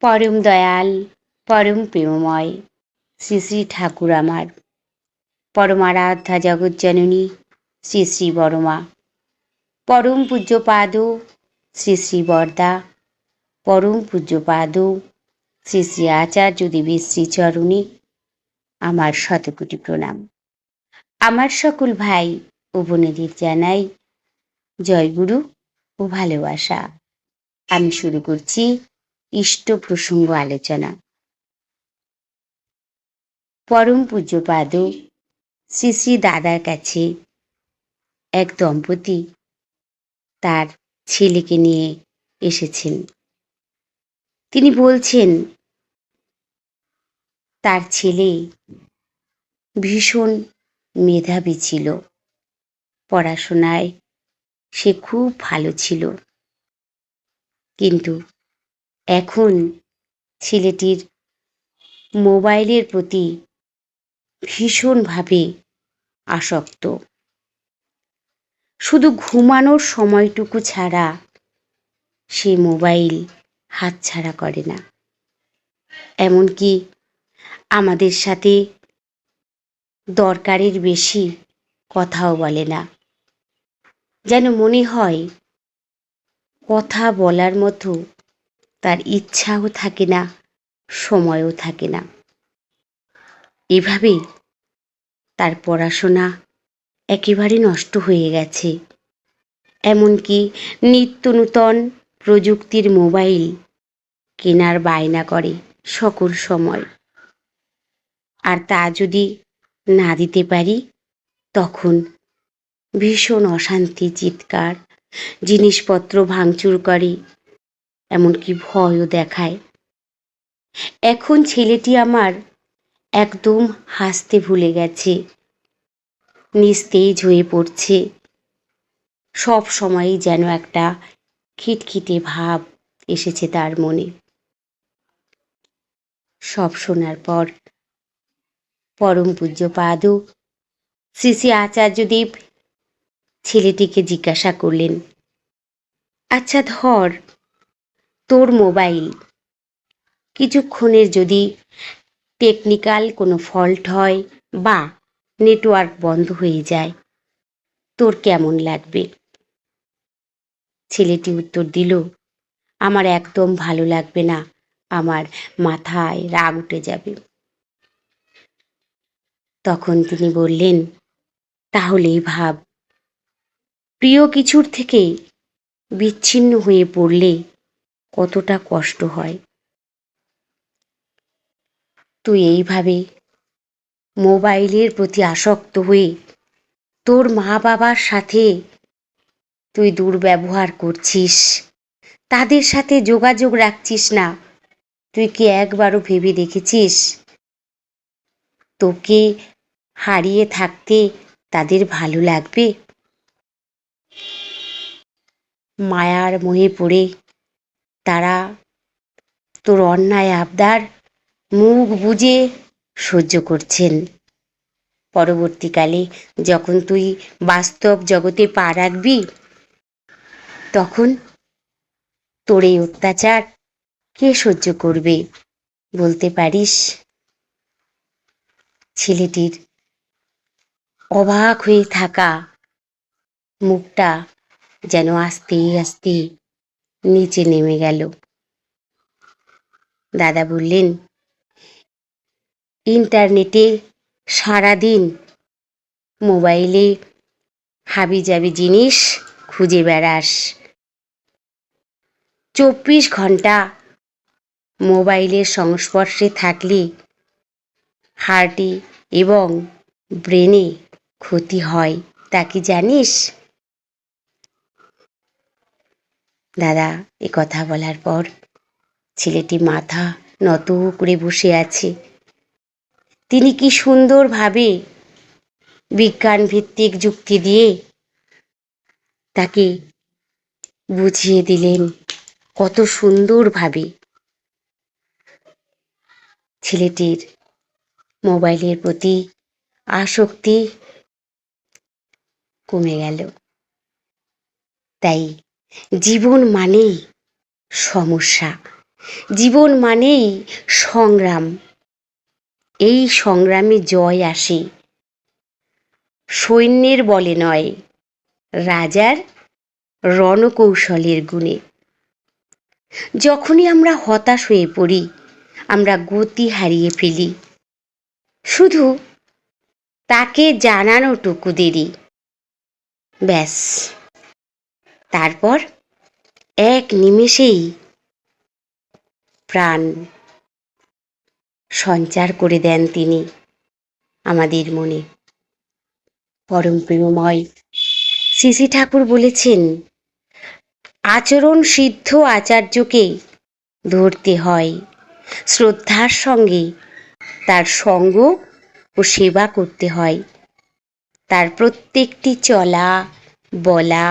পরম দয়াল, পরম প্রেমময় শ্রী শ্রী ঠাকুর আমার, পরমারাধ্যা জগজ্জননী শ্রী শ্রী বড়মা, পরম পূজ্যপাদ শ্রী শ্রী বরদা, পরম পূজ্যপাদ শ্রী শ্রী আচার্য দেবের শ্রীচরণে আমার শতকোটি প্রণাম। আমার সকল ভাই ও বোনেদের জানাই জয়গুরু ও ভালোবাসা। আমি শুরু করছি ইষ্ট প্রসঙ্গ আলোচনা। পরম পূজ্যপাদ শ্রী শ্রী দাদার কাছে এক দম্পতি তার ছেলেকে নিয়ে এসেছেন। তিনি বলছেন তার ছেলে ভীষণ মেধাবী ছিল, পড়াশোনায় সে খুব ভালো ছিল, কিন্তু এখন ছেলেটির মোবাইলের প্রতি ভীষণভাবে আসক্ত। শুধু ঘুমানোর সময়টুকু ছাড়া সে মোবাইল হাতছাড়া করে না। এমনকি আমাদের সাথে দরকারের বেশি কথাও বলে না। যেন মনে হয় কথা বলার মতো তার ইচ্ছাও থাকে না, সময়ও থাকে না। এভাবে তার পড়াশোনা একেবারে নষ্ট হয়ে গেছে। এমনকি নিত্য নূতন প্রযুক্তির মোবাইল কেনার বায়না করে সকল সময়, আর তা যদি না দিতে পারি তখন ভীষণ অশান্তি, চিৎকার, জিনিসপত্র ভাঙচুর করে, এমনকি ভয়ও দেখায়। এখন ছেলেটি আমার একদম হাসতে ভুলে গেছে, নিস্তেজ হয়ে পড়ছে। সব সময়ই যেন একটা খিটখিটে ভাব এসেছে তার মনে। সব শোনার পর পরম পূজ্যপাদ শ্রী শ্রী আচার্যদেব ছেলেটিকে জিজ্ঞাসা করলেন, আচ্ছা ধর, তোর মোবাইল কিছুক্ষণের যদি টেকনিক্যাল কোনো ফল্ট হয় বা নেটওয়ার্ক বন্ধ হয়ে যায়, তোর কেমন লাগবে? ছেলেটি উত্তর দিল, আমার একদম ভালো লাগবে না, আমার মাথায় রাগ উঠে যাবে। তখন তিনি বললেন, তাহলেই ভাব, প্রিয় কিছুর থেকে বিচ্ছিন্ন হয়ে পড়লে কতটা কষ্ট হয়। তুই এইভাবে মোবাইলের প্রতি আসক্ত হয়ে তোর মা বাবার সাথে তুই দুর্ব্যবহার করছিস, তাদের সাথে যোগাযোগ রাখছিস না। তুই কি একবারও ভেবে দেখেছিস তোকে হারিয়ে থাকতে তাদের ভালো লাগবে? মায়ার মোহে পড়ে তারা তোর অন্যায় আবদার মুখ বুজে সহ্য করছেন। পরবর্তীকালে যখন তুই বাস্তব জগতে পা রাখবি, তখন তোর এই অত্যাচার কে সহ্য করবে বলতে পারিস? ছেলেটির অবাক হয়ে থাকা মুখটা যেন আস্তে আস্তে নিচে নেমে গেল। দাদা বললেন, ইন্টারনেটে সারাদিন মোবাইলে হাবিজাবি জিনিস খুঁজে বেড়াস, 24 ঘন্টা মোবাইলের সংস্পর্শে থাকলে হার্টে এবং ব্রেনে ক্ষতি হয়, তা কি জানিস? দাদা এ কথা বলার পর ছেলেটি মাথা নত করে বসে আছে। তিনি কি সুন্দরভাবে বিজ্ঞান ভিত্তিক যুক্তি দিয়ে তাকে বুঝিয়ে দিলেন, কত সুন্দরভাবে। ছেলেটির মোবাইলের প্রতি আসক্তি কমে গেল। তাই জীবন মানেই সমস্যা, জীবন মানেই সংগ্রাম। এই সংগ্রামে জয় আসে সৈন্যের বলে নয়, রাজার রণকৌশলের গুণে। যখনই আমরা হতাশ হয়ে পড়ি, আমরা গতি হারিয়ে ফেলি, শুধু তাকে জানানোটুকু দেরি। ব্যাস, তারপর এক নিমেষেই প্রাণ সঞ্চার করে দেন তিনি আমাদের মনে। পরম প্রেমময় শ্রী শ্রী ঠাকুর বলেছেন, আচরণ সিদ্ধ আচার্যকে ধরতে হয়, শ্রদ্ধার সঙ্গে তার সঙ্গ ও সেবা করতে হয়। তার প্রত্যেকটি চলা, বলা,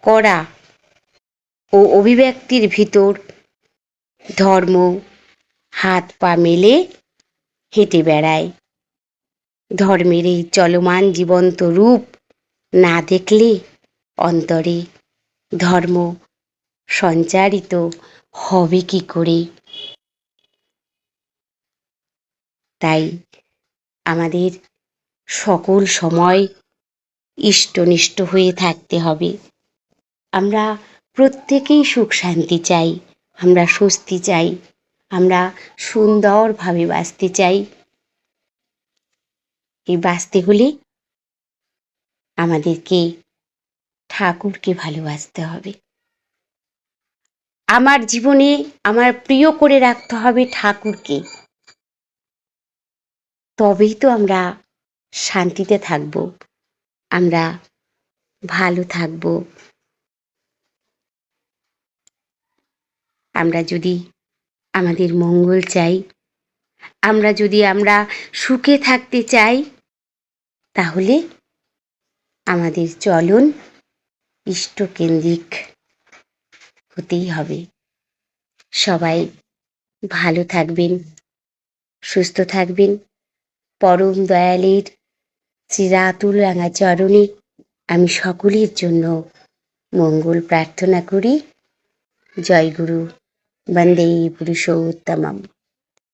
করা ও অভিব্যক্তির ভিতর ধর্ম হাত পা মেলে হেঁটে বেড়ায়। ধর্মের এই চলমান জীবন্ত রূপ না দেখলে অন্তরে ধর্ম সঞ্চারিত হবে কি করে? তাই আমাদের সকল সময় ইষ্টনিষ্ঠ হয়ে থাকতে হবে। আমরা প্রত্যেকেই সুখ শান্তি চাই, আমরা স্বস্তি চাই, আমরা সুন্দরভাবে বাঁচতে চাই। এই বাঁচতে হলে আমাদেরকে ঠাকুরকে ভালোবাসতে হবে। আমার জীবনে আমার প্রিয় করে রাখতে হবে ঠাকুরকে। তবেই তো আমরা শান্তিতে থাকব, আমরা ভালো থাকব। আমরা যদি আমাদের মঙ্গল চাই, আমরা সুখে থাকতে চাই, তাহলে আমাদের চলন ইষ্টকেন্দ্রিক হতেই হবে। সবাই ভালো থাকবেন, সুস্থ থাকবেন। পরম দয়ালের শ্রীরাতুল রাঙা চরণে আমি সকলের জন্য মঙ্গল প্রার্থনা করি। জয় গুরু, বন্দে পুরুষোত্তমম।